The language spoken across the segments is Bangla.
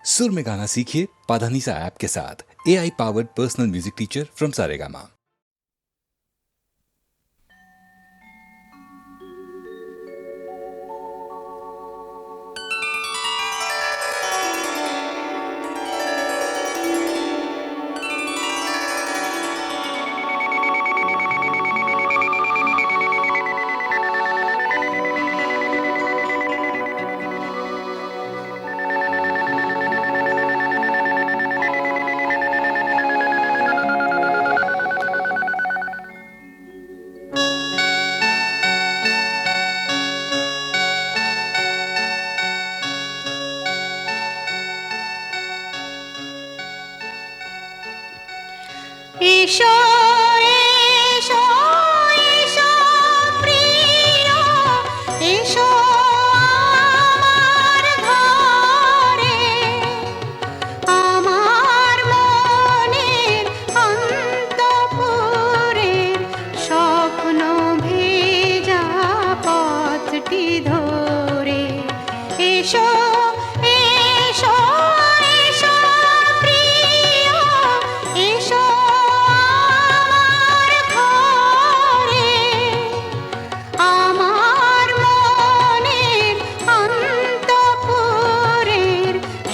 सुर में गाना सीखिए पाधानीसा ऐप के साथ। AI powered personal music teacher from Saregama. এসো এসো এসো প্রিয় এসো আমার ঘরে আমার মনের অন্তঃপুরের স্বপ্ন ভেজা পথটি ধরে এসো এসো এসো প্রিয় এসো আমার মনের অন্তঃপুরের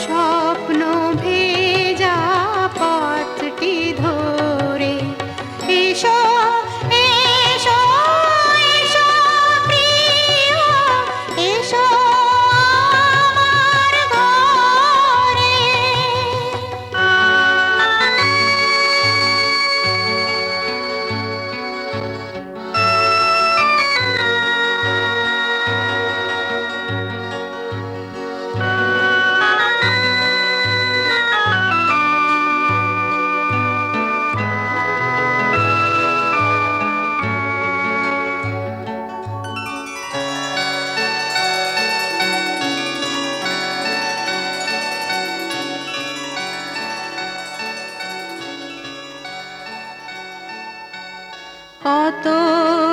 স্বপ্ন ভেজা পথটি ধরে এসো এসো এসো প্রিয় এসো আমার ঘরে।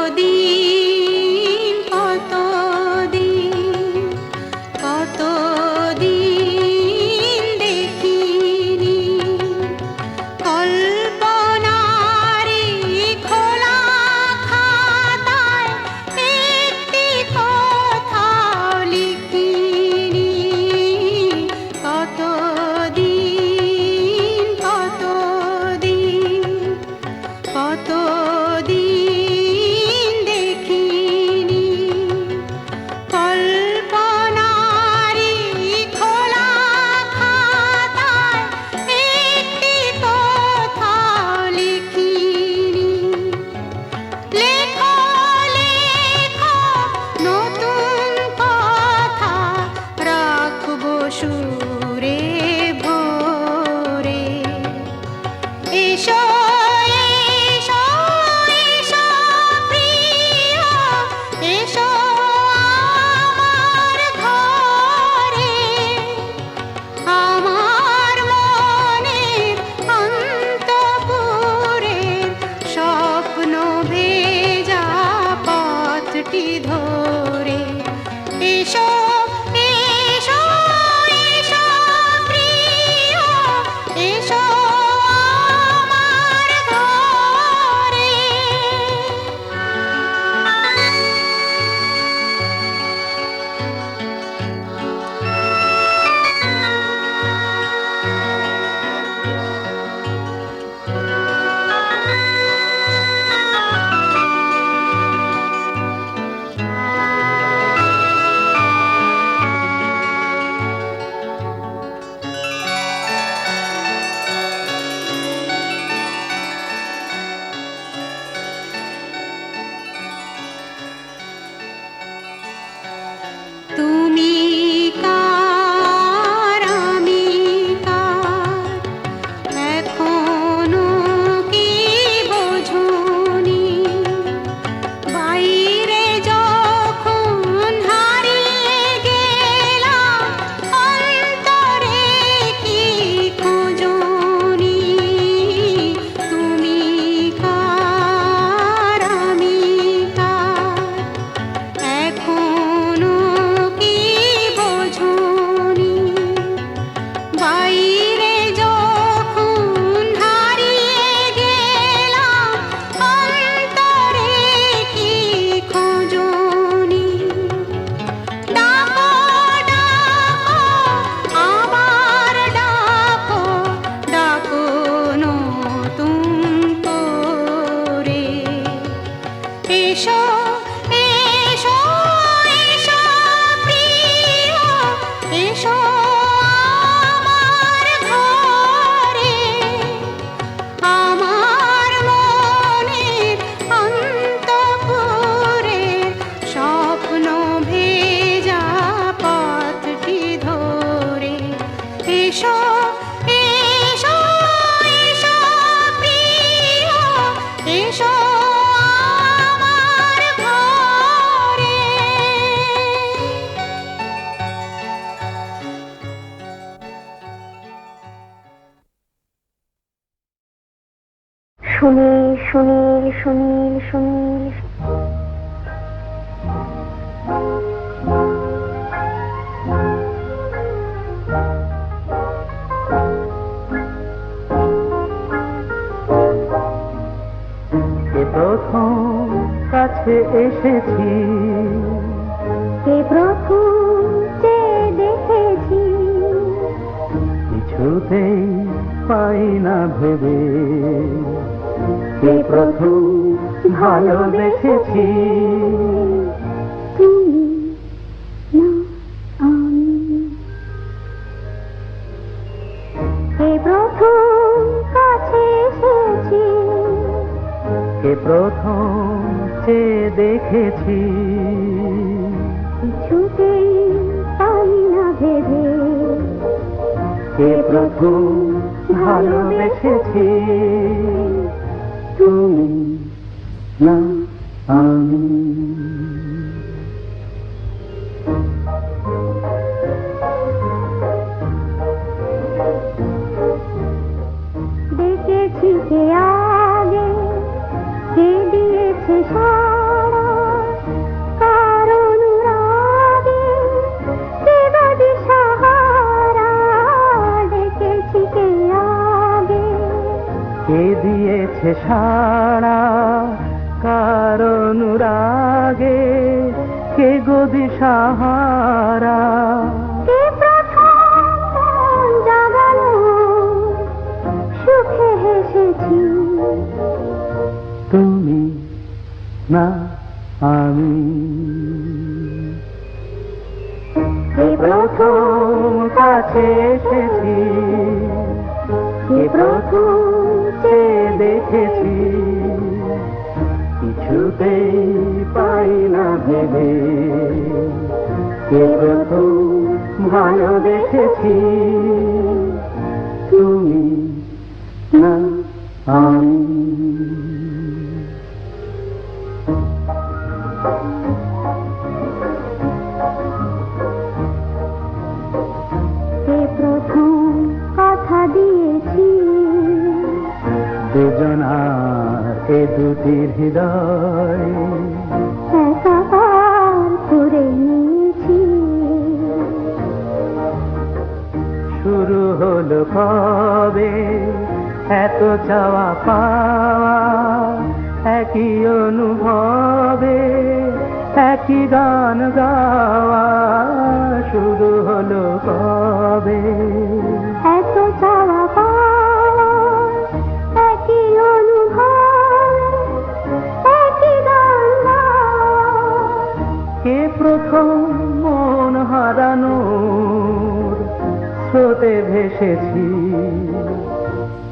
কতদিন কতদিন কতদিন দেখিনি কল্পনারি খোলা খাতায় একটি কথাও লিখিনি কতদিন কতদিন কতদিন দেখিনি কল্পনারি খোলা খাতায় একটি কথাও লিখিনি লেখো লেখো নতুন কথা রাখবো সুরে ভরে এসো এসো এসো প্রিয় এসো আমার ঘরে আমার মনের অন্তঃপুরের স্বপ্ন ভেজা পথটি ধরে এসো এসো এসো প্রিয় বাইরে যখন হারিয়ে গেলাম অন্তরে কি খোঁজনি ডাকো ডাকো আবার ডাকো ডাকো নতুন করে এসো এসো এসো প্রিয় এসো আমার ঘরে আমার মনের অন্তঃপুরে স্বপ্ন ভেজা পথটি ধরে এসো এসো এসো প্রিয় এসো আমার ঘরে সুনীল সুনীল সুনীল সুনীল কে প্রথম কাছে এসেছি, কে প্রথম যে দেখেছি, কিছুতেই পাই না ভেবে কে প্রথম ভালোবেসেছি। তুমি না আমি, কে প্রথম কাছে এসেছি, কে প্রথম যে দেখেছি, কিছুতেই পাই না ভেবে কে প্রথম ভালোবেসেছি। তুমি না আমি। দেখেছি কে আগে, কে দিয়েছে সাড়া, কার অনুরাগে, কে বা দিশাহারা। দেখেছি কে আগে, কে দিয়েছে সাড়া, কার অনুরাগে, কে গো দিশাহারা। কে প্রথম মন জাগালো, সুখে হেসেছি। তুমি না আমি। কে প্রথম কাছে এসেছি, কে প্রথম যে দেখেছি, কিছুতেই পাই না ভেবে কে প্রথম ভালোবেসেছি। তুমি না আমি। কে প্রথম কথা দিয়েছি, দুজনার এ দুটি হৃদয় একাকার করে নিয়েছি। শুরু হলো কবে এত চাওয়া পাওয়া, একই অনুভবে একই গান গাওয়া। শুরু হলো কবে এত চাওয়া পাওয়া, একই অনুভব, একই গান গাওয়া। কে প্রথম মন হারানোর স্রোতে ভেসেছি।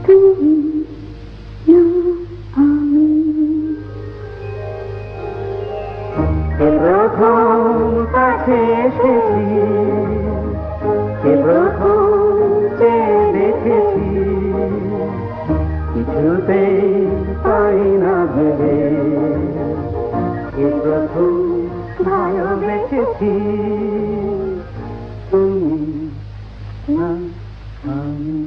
তুমি না আমি, কে প্রথম কাছে এসেছি, কে প্রথম যে দেখেছি, কিছুতেই পাই না ভেবে কে প্রথম ভালোবেসেছি। তুমি না আমি।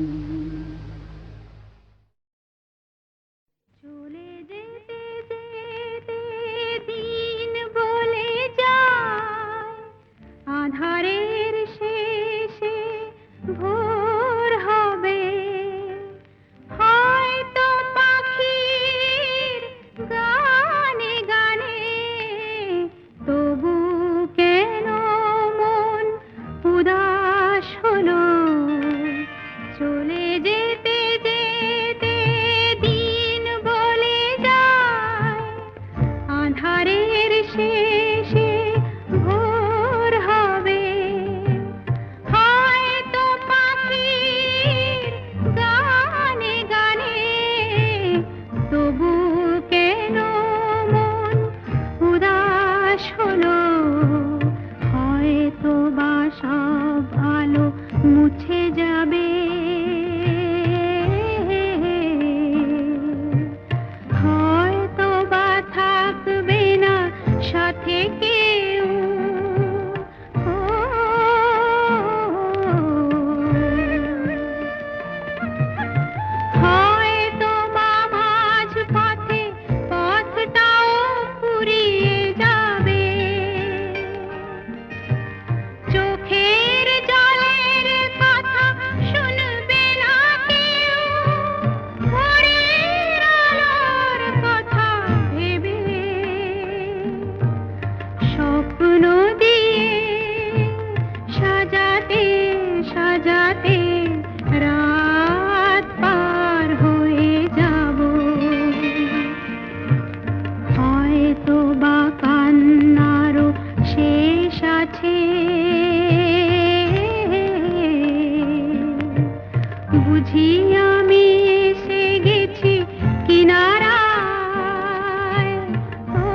চলে যেতে যেতে দিন বলে যায়, আধারের শেষে ভোর বুঝি আমি এসে গেছি কিনারায়। ও,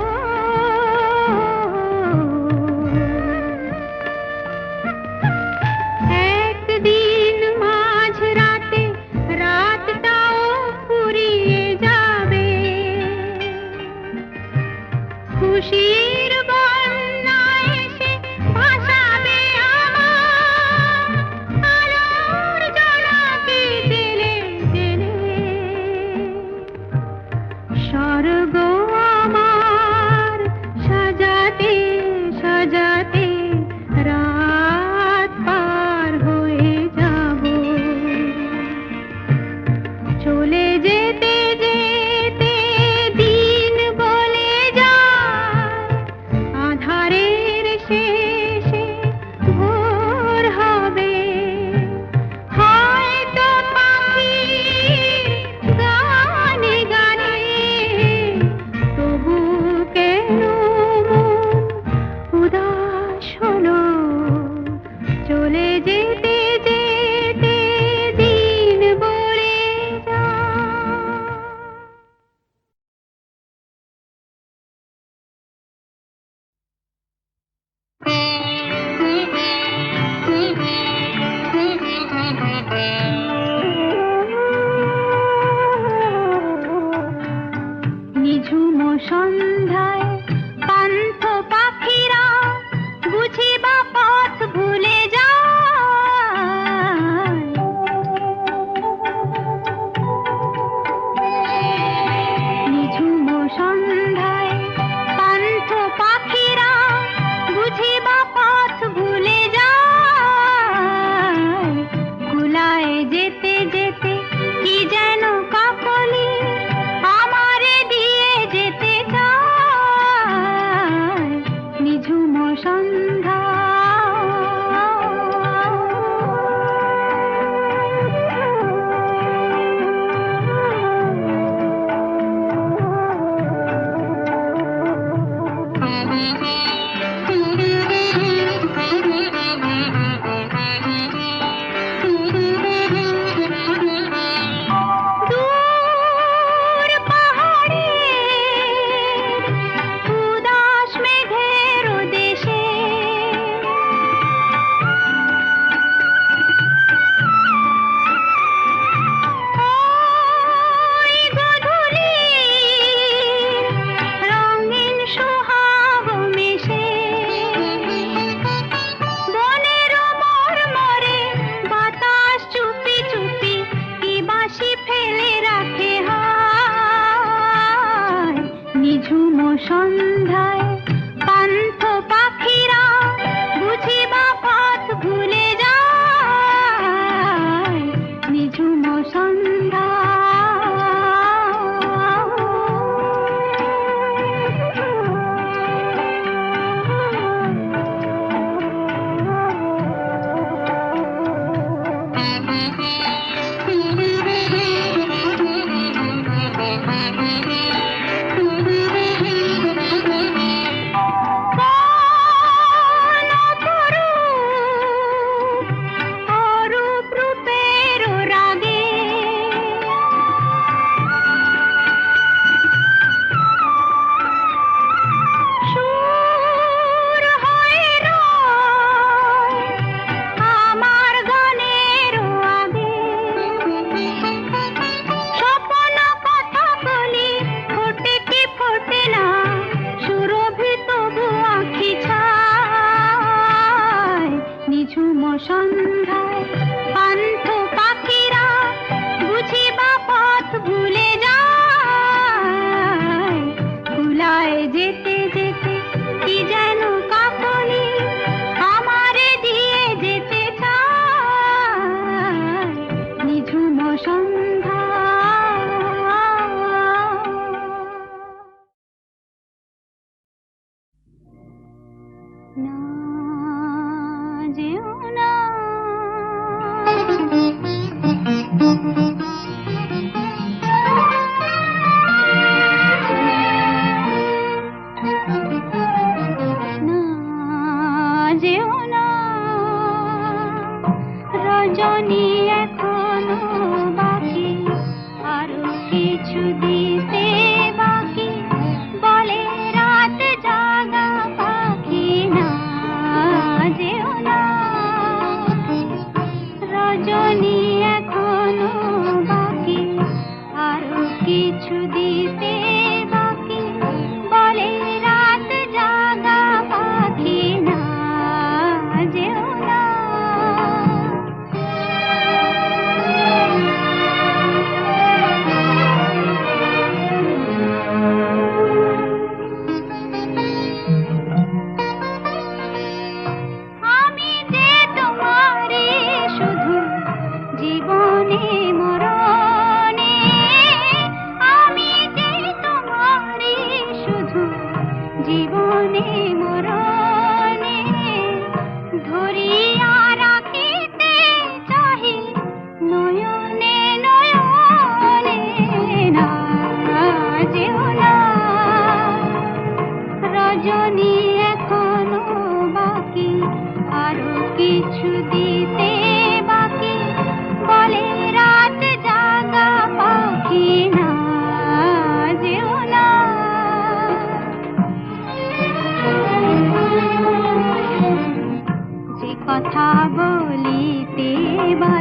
একদিন মাঝ রাতে রাতটাও ফুরিয়ে যাবে, খুশির বন্যা এসে ভাসাবে আমার আলোর জোনাকি জেলে জেলে। স্বর্গ আমার সাজাতে সাজাতে রাত পার হয়ে যাব। চলে যেতে যেতে দিন বলে যায়, আধারের শেষে ভোর হবে। হয়তো পাখির গানে গানে তবু কেন মন উদাস হলো। চলে যেতে যেতে দিন বলে যায়। নিঝুম সন্ধ্যায় পান্থ পাখিরা বুঝি বা পথ ভুলে যায়। নিঝুম সন্ধ্যায় পান্থ পাখিরা বুঝি বা পথ ভুলে যায়। কুলায়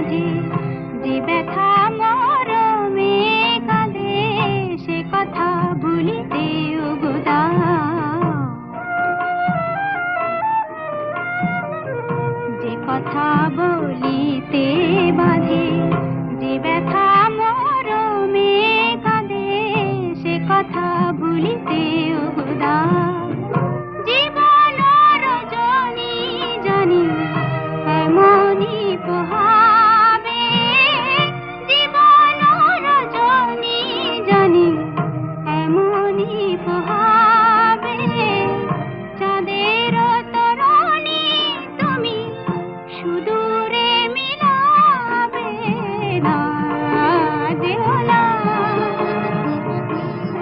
বাজে, যে ব্যথা মরমে কাঁদে, সে কথা ভুলিতে ওগো দাও। যে কথা বলিতে বাজে, যে ব্যথা মরমে কাঁদে, সে কথা ভুলিতে ওগো দাও। জীবন রজনী জানি এমনই পোহাবে, জীবন রজনী জানি এমনই পোহাবে। চাঁদের তরণী তুমি সুদূরে মিলাবে না, যেও না।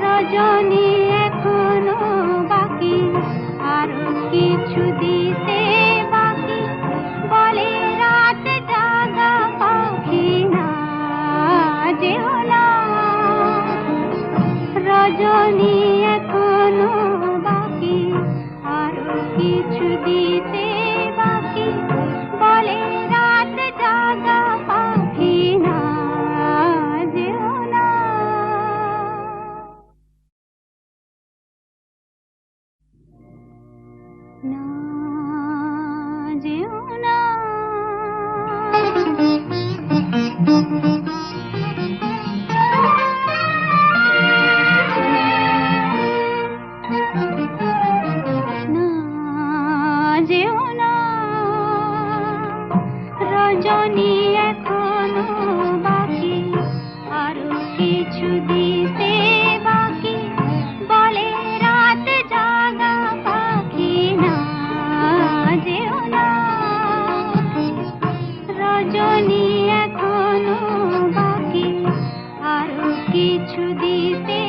রজনী এখনো বাকি, আরো কিছু দিতে বাকি, বলে রাত জাগা পাখি না, যেও না। রজনী এখনো বাকি, আরো কিছু দিতে বাকি, বলে রাত জাগা পাখি না, যেও না। না, যেও না। না, যেও না। রজনী এখনো বাকি, আরো কিছু দিতে বাকি, বলে রাত জাগা পাখি না, যেও না। রজনী এখনো বাকি, আরো কিছু দিতে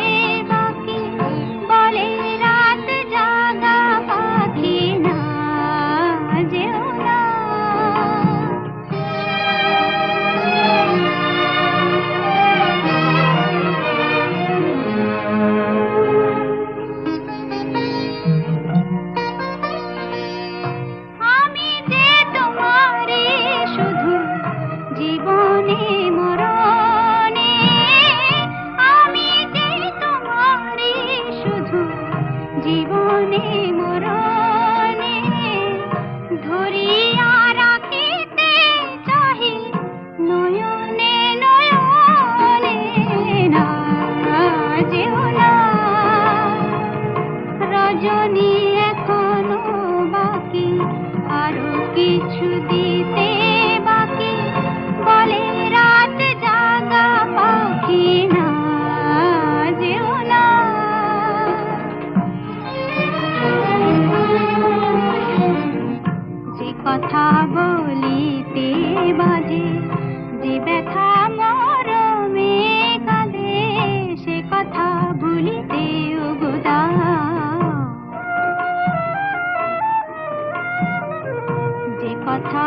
বাকি, বলে রাত জাগা পাখি না, যেও না। আমি যে তোমারই শুধু জীবনে মরণে, আমি যে তোমারই শুধু জীবনে মরণে, ধরিয়া রাখিতে চাহি নয়নে নয়নে, না, যেও না। রজনী এখনো বাকি, আরো কিছু দিতে বাকি, বলে রাত জাগা পাখি না, যেও না। যে কথা বলিতে বাজে, যে ব্যথা মরমে কাঁদে, সে কথা ভুলিতে ওগো দাও। যে কথা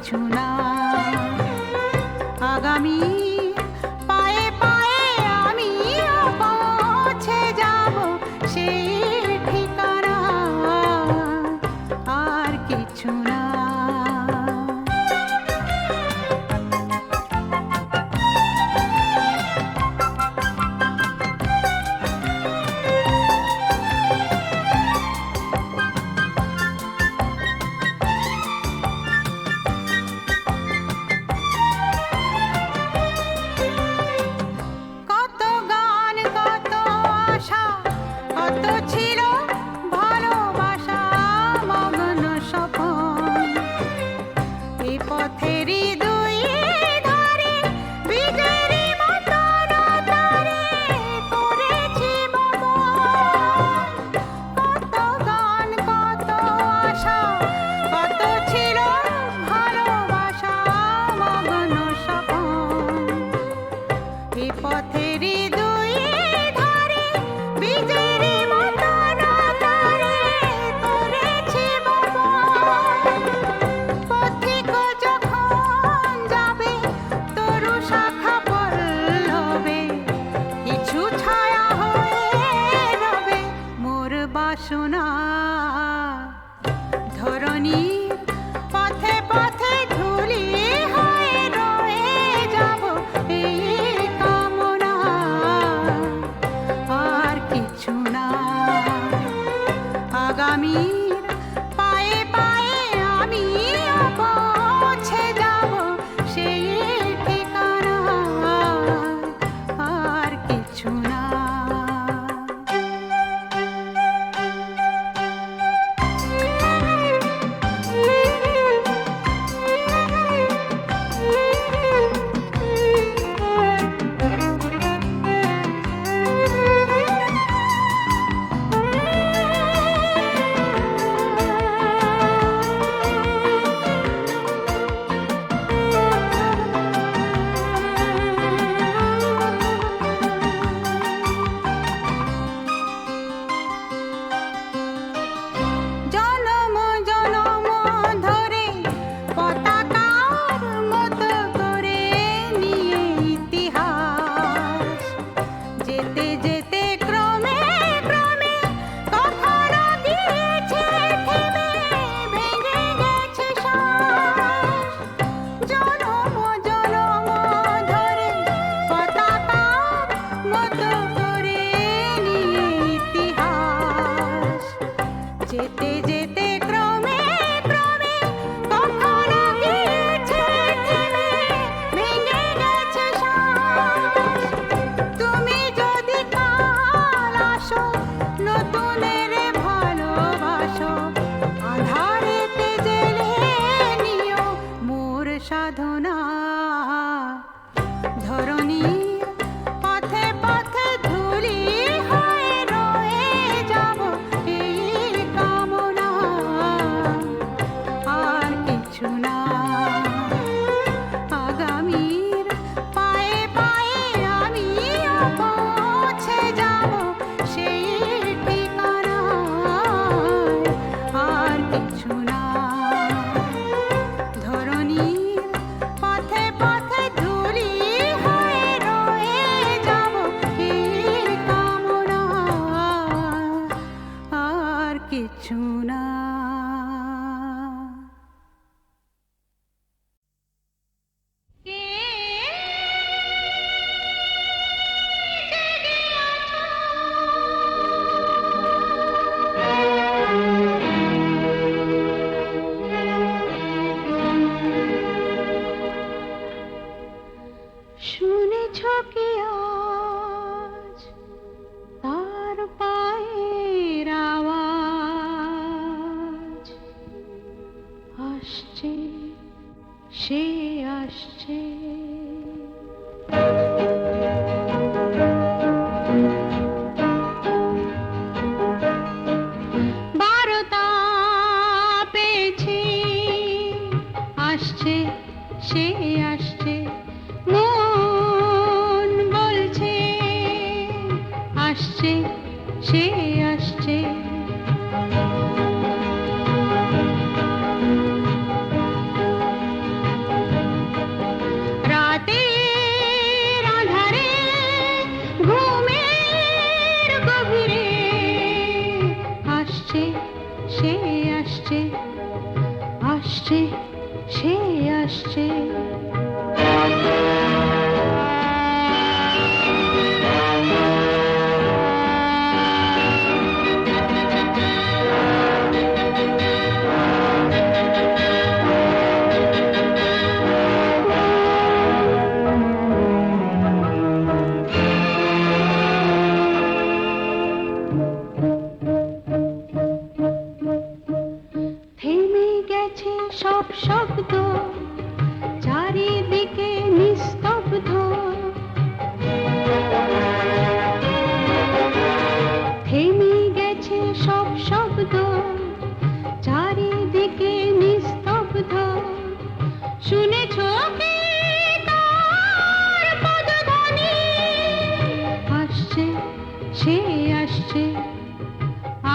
কিছু না। আগামী পায়ে পায়ে আমি পৌঁছে যাব সেই ঠিকানা, আর কিছু না। কত গান কত আশা কত ছিল ভালোবাসা মগ্ন স্বপন, এ পথেরই দুই ধারে বীজেরই মতো তারে করেছি বপন। কত গান কত আশা কত ছিল ভালোবাসা মগ্ন স্বপন, এ পথেরই দুই ধারে বীজেরই মতো তারে করেছি বপন। পথিক যখন যাবে তরু শাখা পল্লবে, কিছু ছায়া হয়ে রবে মোর বাসনা। ধরণীর পথে পথে ধুলি হয়ে রয়ে যাব এই কামনা, আর কিছু না। আগামীর পায়ে পায়ে আমি পৌঁছে যাব সেই ঠিকানা, আর কিছু না। জনম জনম ধরে পতাকার মতো করে নিয়ে ইতিহাস, যেতে যেতে ক্রমে ক্রমে কখনো দিয়েছে থেমে, ভেঙে গেছে শ্বাস। জনম জনম ধরে পতাকার মতো করে নিয়ে ইতিহাস, যেতে যেতে ক্রমে ক্রমে কখনো গিয়েছে থেমে, ভেঙে গেছে শ্বাস। তুমি যদি কাল আসো নতুনের ভালোবাসো, আঁধারেতে জেলে নিও মোর সাধনা। ধরণীর পথে পথে ধুলি হয়ে রয়ে যাব এই কামনা, আর কিছু না। আগামীর পায়ে পায়ে আমি পৌঁছে যাব সেই ঠিকানা, আর কিছু না। ধরণীর পথে পথে ধুলি হয়ে রয়ে যাব এই কামনা, আর কিছু না। শুনেছ কি আজ তার পায়ের আওয়াজ, আসছে সে আসছে। বারতা পেয়েছি, আসছে সে আসছে। মন বলছে আসছে সে আসছে। সব শব্দ চারিদিকে নিস্তব্ধ, থেমে গেছে সব শব্দ চারিদিকে নিস্তব্ধ। শুনেছ কি তার পদধ্বনি? আসছে সে আসছে,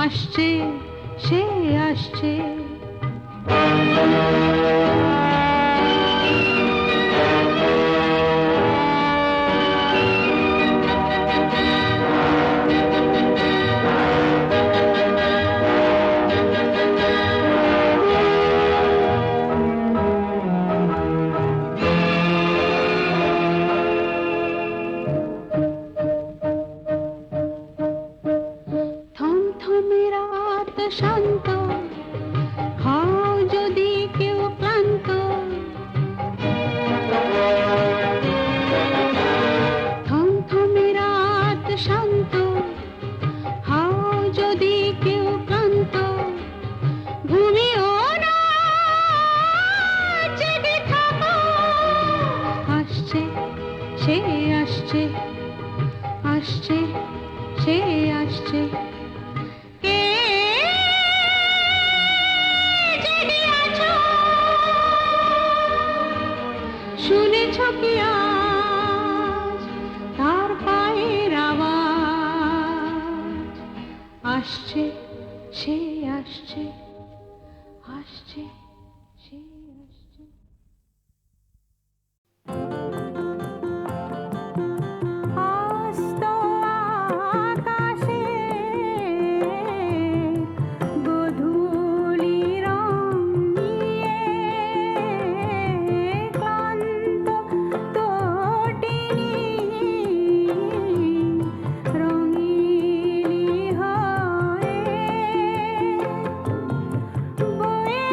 আসছে সে আসছে। থমথমে রাত শান্ত, হও যদি কেউ ক্লান্ত, থমথমে রাত শান্ত, হও যদি কেউ ক্লান্ত, ঘুমিও না জেগে থাকো। আসছে সে আসছে, আসছে সে আসছে। কে জেগে আছো? শুনেছ কি আজ তার পায়ের আওয়াজ? আসছে সে আসছে, আসছে সে আসছে। আস্ত আকাশে গোধূলি রং নিয়ে ক্লান্ত তটিনী রঙিনী হয়ে বয়ে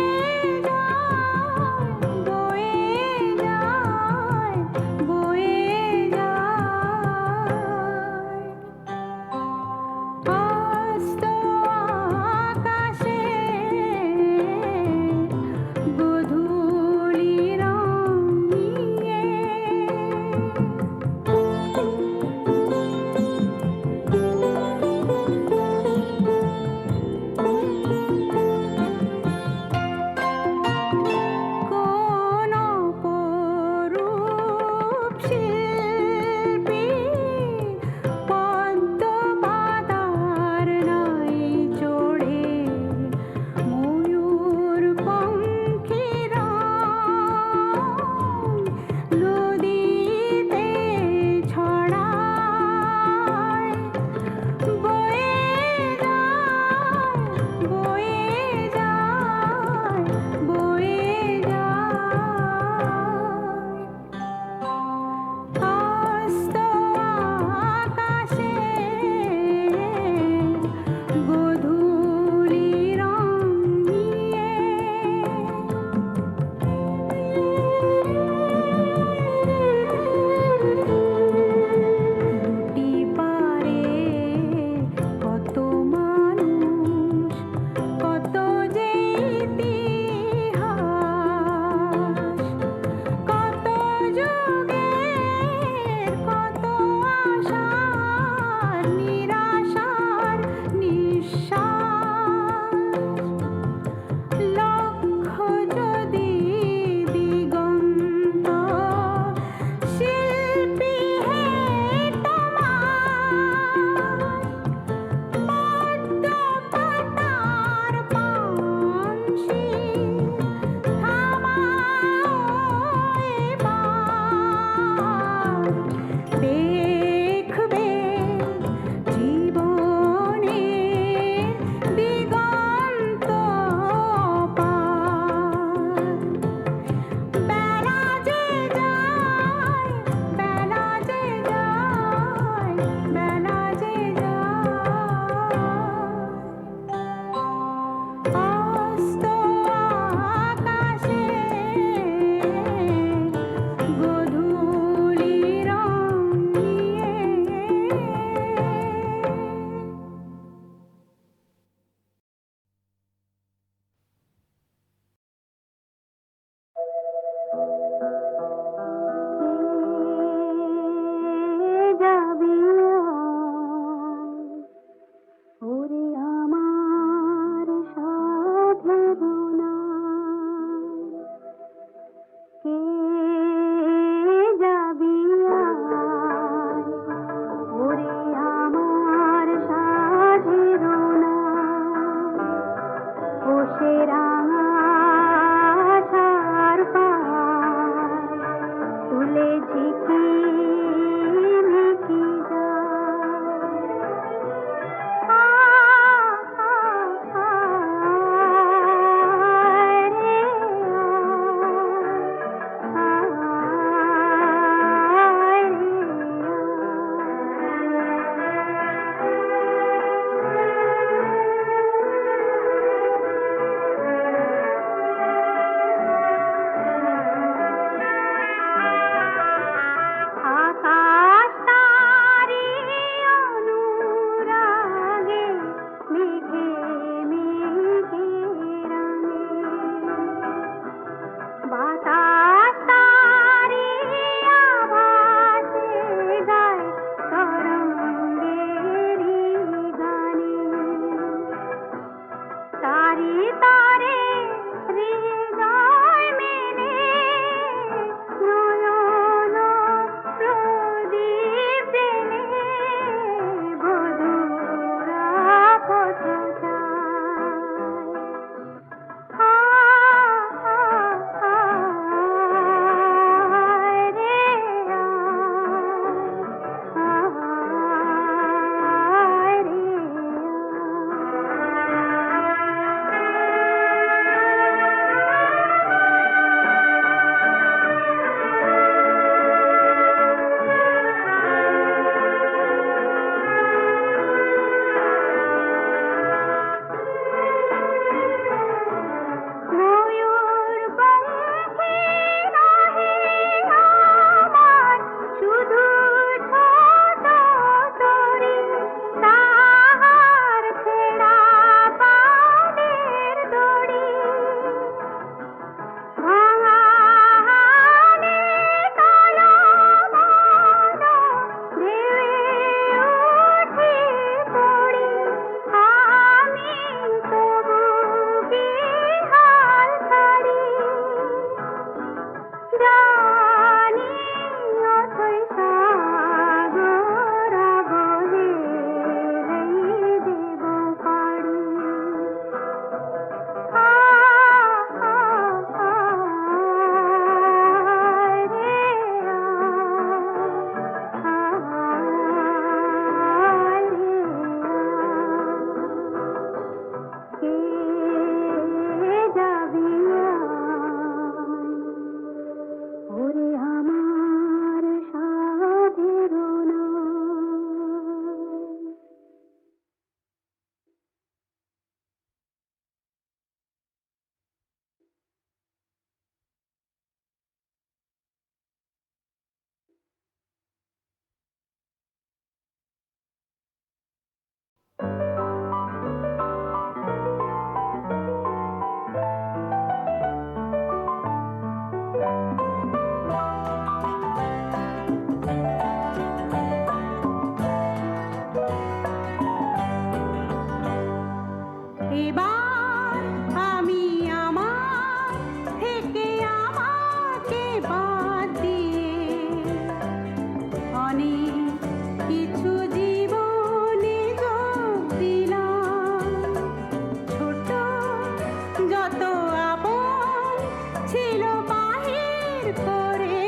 ছিল বাহির করে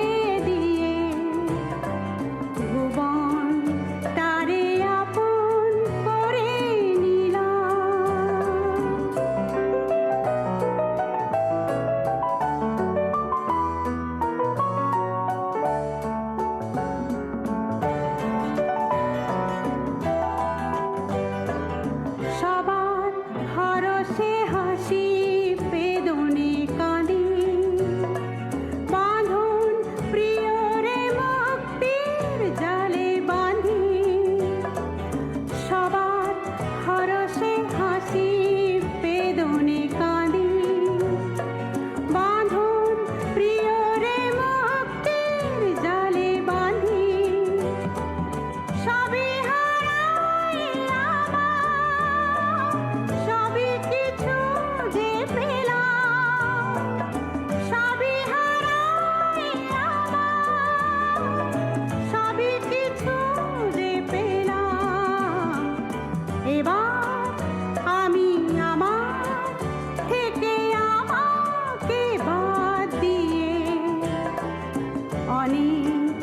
দিয়ে ভুবন তারে আপন করে নিলাম। সবার হরসে হাসি বেদনে কাঁদি বাঁধন প্রিয়রে মুক্তির জালে বাঁধি। সবার হরসে হাসি বেদনে কাঁদি বাঁধন প্রিয়রে মুক্তির জালে বাঁধি। সবই হারাই আমার, সবই কিছু যে পেলাম। সবই হারাই আমার, সবই কিছু যে পেলাম। এবার আমি আমার থেকে আমাকে বাদ দিয়ে অনেক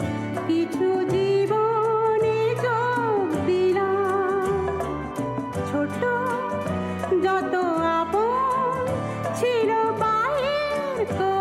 কিছু জীবনে যোগ দিলাম। ছোট যত আপন ছিল বাহির করে